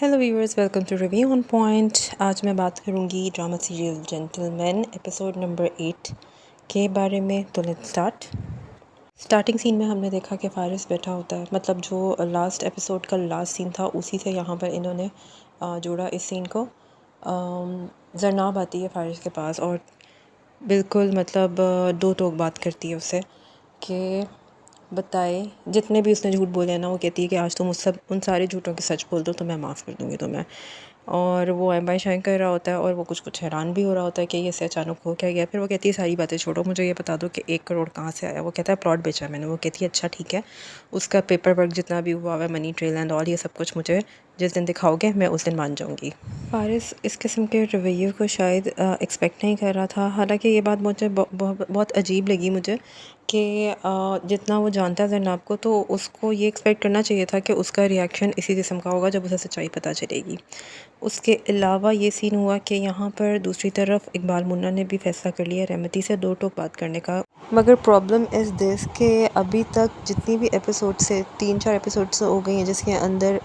Hello viewers, welcome to review on point. आज मैं बात करूंगी drama serial Gentleman episode number 8 के बारे में। तो लेट्स स्टार्टिंग सीन में हमने देखा कि फ़ारिस बैठा होता है, मतलब जो लास्ट एपिसोड का लास्ट सीन था उसी से यहाँ पर इन्होंने जोड़ा इस सीन को। जरनाब आती है फ़ारिस के पास और बिल्कुल मतलब दो टोक बात करती है उससे कि बताए जितने भी उसने झूठ बोले हैं ना, वो कहती है कि आज तुम उन सारे झूठों के सच बोल दो तो मैं माफ़ कर दूँगी तुम्हें। और वो एम बाई शाइन कर रहा होता है और वो कुछ हैरान भी हो रहा होता है कि ये ऐसे अचानक हो क्या गया। फिर वो कहती है सारी बातें छोड़ो, मुझे ये बता दो कि 1 करोड़ कहाँ से आया। वो कहता है प्लॉट बेचा मैंने। वो कहती है अच्छा ठीक है, उसका पेपर वर्क जितना भी हुआ है, मनी ट्रेल एंड ऑल, ये सब कुछ मुझे जिस दिन दिखाओगे मैं उस दिन मान जाऊँगी। फ़ारिस इस किस्म के रवैये को शायद एक्सपेक्ट नहीं कर रहा था। हालांकि ये बात मुझे बहुत अजीब लगी मुझे कि जितना वो जानता है जरनाब को, तो उसको ये एक्सपेक्ट करना चाहिए था कि उसका रिएक्शन इसी किस्म का होगा जब उसे सच्चाई पता चलेगी। उसके अलावा ये सीन हुआ कि यहाँ पर दूसरी तरफ इकबाल मुन्ना ने भी फ़ैसला कर लिया रहमती से दो टोक बात करने का। मगर प्रॉब्लम इज़ दिस कि अभी तक जितनी भी एपिसोड से 3-4 एपिसोड से हो गई हैं जिसके अंदर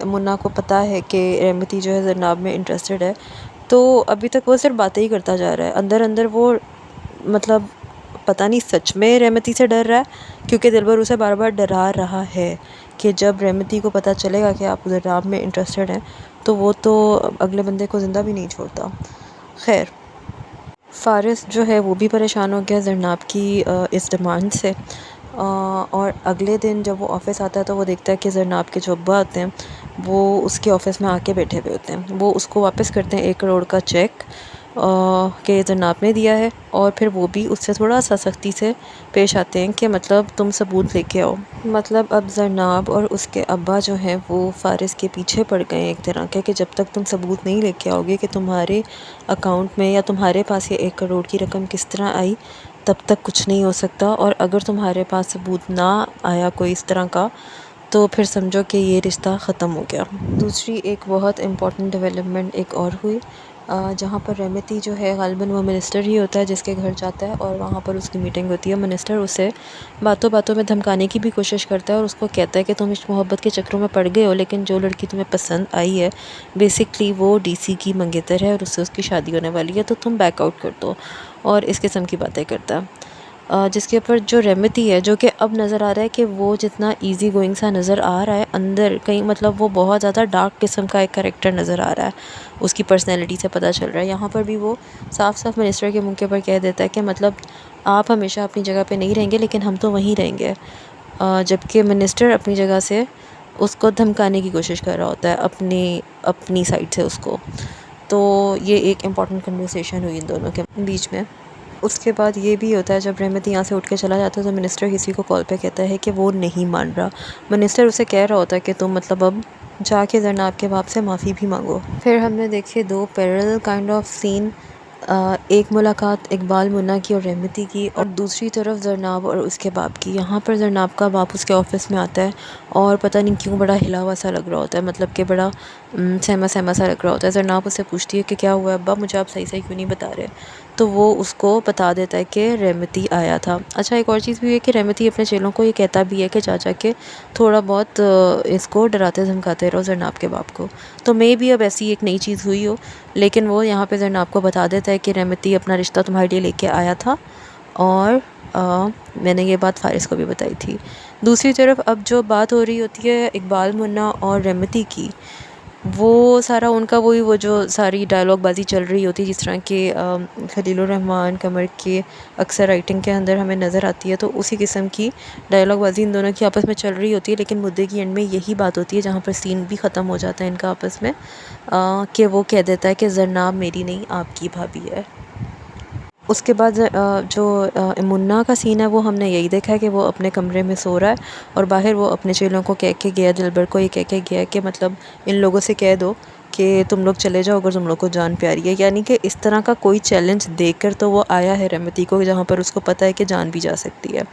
मुन्ना को पता है कि रहमती जो है जरनाब में इंटरेस्टेड है, तो अभी तक वो सिर्फ बातें ही करता जा रहा है। अंदर अंदर वो मतलब पता नहीं सच में रहमती से डर रहा है, क्योंकि दिलबर उसे बार बार डरा रहा है कि जब रहमती को पता चलेगा कि आप जरनाब में इंटरेस्टेड हैं तो वो तो अगले बंदे को ज़िंदा भी नहीं छोड़ता। खैर, फ़ारिस जो है वो भी परेशान हो गया जरनाब की इस डिमांड से। और अगले दिन जब वो ऑफ़िस आता है तो वो देखता है कि जरनाब के जो अब्बा आते हैं वो उसके ऑफ़िस में आके बैठे हुए होते हैं। वो उसको वापस करते हैं 1 करोड़ का चेक कि जरनाब ने दिया है, और फिर वो भी उससे थोड़ा सा सख्ती से पेश आते हैं कि मतलब तुम सबूत लेके आओ। मतलब अब जरनाब और उसके अब्बा जो हैं वो फ़ारिस के पीछे पड़ गए हैं एक तरह के, कि जब तक तुम सबूत नहीं लेके आओगे कि तुम्हारे अकाउंट में या तुम्हारे पास ये 1 करोड़ की रकम किस तरह आई, तब तक कुछ नहीं हो सकता। और अगर तुम्हारे पास सबूत ना आया कोई इस तरह का, तो फिर समझो कि ये रिश्ता ख़त्म हो गया। दूसरी एक बहुत इम्पॉर्टेंट डेवलपमेंट एक और हुई, जहाँ पर रहमती जो है ग़ालिबन वो मिनिस्टर ही होता है जिसके घर जाता है और वहाँ पर उसकी मीटिंग होती है। मिनिस्टर उसे बातों बातों में धमकाने की भी कोशिश करता है और उसको कहता है कि तुम इस मोहब्बत के चक्रों में पड़ गए हो, लेकिन जो लड़की तुम्हें पसंद आई है बेसिकली वो डीसी की मंगेतर है और उससे उसकी शादी होने वाली है, तो तुम बैक आउट कर दो। और इस किस्म की बातें करता है, जिसके ऊपर जो रहमती है, जो कि अब नज़र आ रहा है कि वो जितना इजी गोइंग सा नज़र आ रहा है, अंदर कहीं मतलब वो बहुत ज़्यादा डार्क किस्म का एक कैरेक्टर नज़र आ रहा है, उसकी पर्सनैलिटी से पता चल रहा है। यहाँ पर भी वो साफ साफ मिनिस्टर के मुंह के ऊपर कह देता है कि मतलब आप हमेशा अपनी जगह पे नहीं रहेंगे लेकिन हम तो वहीं रहेंगे, जबकि मिनिस्टर अपनी जगह से उसको धमकाने की कोशिश कर रहा होता है अपनी साइड से उसको। तो ये एक इम्पॉर्टेंट कन्वर्सेशन हुई इन दोनों के बीच में। उसके बाद ये भी होता है, जब रहमती यहाँ से उठ के चला जाता है तो मिनिस्टर किसी को कॉल पे कहता है कि वो नहीं मान रहा। मिनिस्टर उसे कह रहा होता है कि तुम मतलब अब जाके जरनाब के बाप से माफ़ी भी मांगो। फिर हमने देखे दो पैरेलल काइंड ऑफ सीन, एक मुलाकात इकबाल मुन्ना की और रहमती की, और दूसरी तरफ जरनाब और उसके बाप की। यहाँ पर जरनाब का बाप उसके ऑफ़िस में आता है और पता नहीं क्यों बड़ा हिला हुआ सा लग रहा होता है, मतलब कि बड़ा सहमा सहमा सा लग रहा होता है। जरनाब उससे पूछती है कि क्या हुआ अब्बा, मुझे आप सही सही क्यों नहीं बता रहे। तो वो उसको बता देता है कि रहमती आया था। अच्छा, एक और चीज़ भी है कि रहमती अपने चेलों को ये कहता भी है कि चाचा के थोड़ा बहुत इसको डराते धमकाते रहो जरनाब के बाप को। तो मे भी अब ऐसी एक नई चीज़ हुई हो, लेकिन वो यहाँ पे जरनाब को बता देता है कि रहमती अपना रिश्ता तुम्हारे लिए लेके आया था, और मैंने ये बात फ़ारिस को भी बताई थी। दूसरी तरफ अब जो बात हो रही होती है इकबाल मुन्ना और रहमती की, वो सारा उनका वो जो सारी डायलॉग बाजी चल रही होती है, जिस तरह के खलीलुर रहमान कमर के अक्सर राइटिंग के अंदर हमें नज़र आती है, तो उसी किस्म की डायलॉग बाजी इन दोनों की आपस में चल रही होती है। लेकिन मुद्दे की एंड में यही बात होती है जहाँ पर सीन भी ख़त्म हो जाता है इनका आपस में, कि वो कह देता है कि जरनाब मेरी नहीं आपकी भाभी है। उसके बाद जो मुन्ना का सीन है वो हमने यही देखा है कि वो अपने कमरे में सो रहा है और बाहर वो अपने चेलों को कह के गया, दिलबर को ये कह के गया कि मतलब इन लोगों से कह दो कि तुम लोग चले जाओ अगर तुम लोग को जान प्यारी है। यानी कि इस तरह का कोई चैलेंज देकर तो वो आया है रहमती को, जहाँ पर उसको पता है कि जान भी जा सकती है।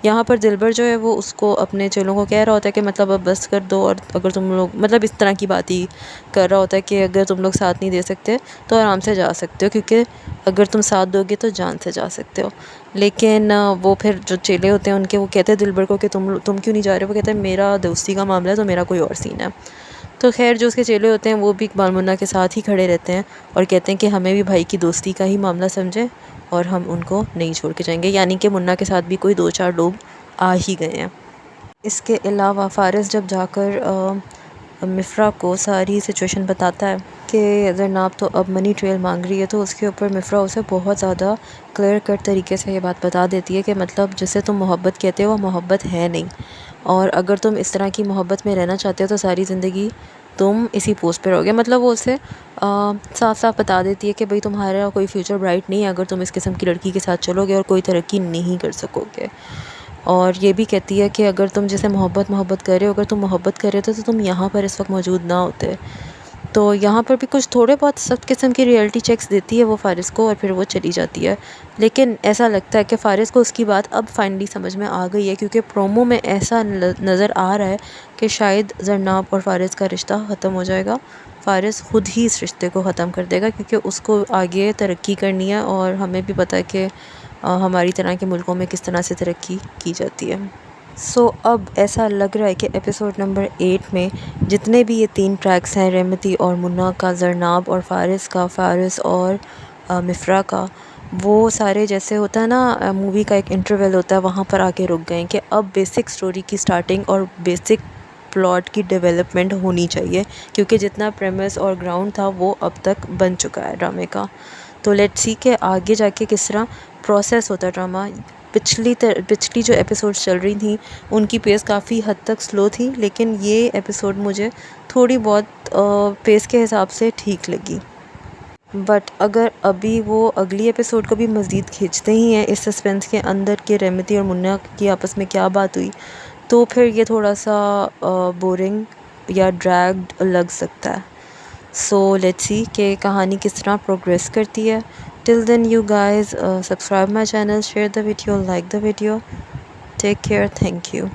यहाँ पर दिलबर जो है वो उसको अपने चेलों को कह रहा होता है कि मतलब अब बस कर दो, और अगर तुम लोग मतलब इस तरह की बात ही कर रहा होता है कि अगर तुम लोग साथ नहीं दे सकते तो आराम से जा सकते हो, क्योंकि अगर तुम साथ दोगे तो जान से जा सकते हो। लेकिन वो फिर जो चेले होते हैं उनके, वो कहते हैं दिलबर को कि तुम क्यों नहीं जा रहे हो। वो कहते हैं मेरा दोस्ती का मामला है तो मेरा कोई और सीन है। تو خیر جو اس کے چیلے ہوتے ہیں وہ بھی اقبال منا کے ساتھ ہی کھڑے رہتے ہیں اور کہتے ہیں کہ ہمیں بھی بھائی کی دوستی کا ہی معاملہ سمجھیں اور ہم ان کو نہیں چھوڑ کے جائیں گے، یعنی کہ منا کے ساتھ بھی کوئی 2-4 لوگ آ ہی گئے ہیں۔ اس کے علاوہ فارس جب جا کر مفرا کو ساری سچویشن بتاتا ہے کہ زرناب تو اب منی ٹریل مانگ رہی ہے، تو اس کے اوپر مفرا اسے بہت زیادہ کلیئر کٹ طریقے سے یہ بات بتا دیتی ہے کہ مطلب جسے تم محبت کہتے ہو وہ محبت ہے نہیں، اور اگر تم اس طرح کی محبت میں رہنا چاہتے ہو تو ساری زندگی تم اسی پوسٹ پہ رہو گے۔ مطلب وہ اسے صاف صاف بتا دیتی ہے کہ بھئی تمہارا کوئی فیوچر برائٹ نہیں ہے اگر تم اس قسم کی لڑکی کے ساتھ چلو گے، اور کوئی ترقی نہیں کر سکو گے۔ اور یہ بھی کہتی ہے کہ اگر تم جسے محبت کر رہے ہو، اگر تم محبت کر رہے تو تم یہاں پر اس وقت موجود نہ ہوتے۔ تو یہاں پر بھی کچھ تھوڑے بہت سخت قسم کی ریئلٹی چیکس دیتی ہے وہ فارس کو، اور پھر وہ چلی جاتی ہے۔ لیکن ایسا لگتا ہے کہ فارس کو اس کی بات اب فائنلی سمجھ میں آ گئی ہے، کیونکہ پرومو میں ایسا نظر آ رہا ہے کہ شاید زرناب اور فارس کا رشتہ ختم ہو جائے گا، فارس خود ہی اس رشتے کو ختم کر دے گا، کیونکہ اس کو آگے ترقی کرنی ہے، اور ہمیں بھی پتہ ہے کہ ہماری طرح کے ملکوں میں کس طرح سے ترقی کی جاتی ہے۔ اب ایسا لگ رہا ہے کہ ایپیسوڈ نمبر 8 میں جتنے بھی یہ 3 ٹریکس ہیں، رحمتی اور منا کا، زرناب اور فارس کا، فارس اور مفرا کا، وہ سارے جیسے ہوتا ہے نا مووی کا ایک انٹرول ہوتا ہے، وہاں پر آ کے رک گئے ہیں کہ اب بیسک سٹوری کی سٹارٹنگ اور بیسک پلاٹ کی ڈیولپمنٹ ہونی چاہیے، کیونکہ جتنا پریمس اور گراؤنڈ تھا وہ اب تک بن چکا ہے ڈرامے کا۔ تو لیٹس سی کہ آگے جا کے کس طرح پروسیس ہوتا ہے ڈرامہ۔ پچھلی جو ایپیسوڈز چل رہی تھیں ان کی پیس کافی حد تک سلو تھی، لیکن یہ ایپیسوڈ مجھے تھوڑی بہت پیس کے حساب سے ٹھیک لگی۔ بٹ اگر ابھی وہ اگلی ایپیسوڈ کو بھی مزید کھینچتے ہی ہیں اس سسپینس کے اندر کہ رحمتی اور منا کی آپس میں کیا بات ہوئی، تو پھر یہ تھوڑا سا بورنگ یا ڈریگڈ لگ سکتا ہے۔ لیٹس سی کہ کہانی کس طرح پروگریس کرتی ہے۔ Till then you guys subscribe my channel, share the video, like the video. Take care. Thank you.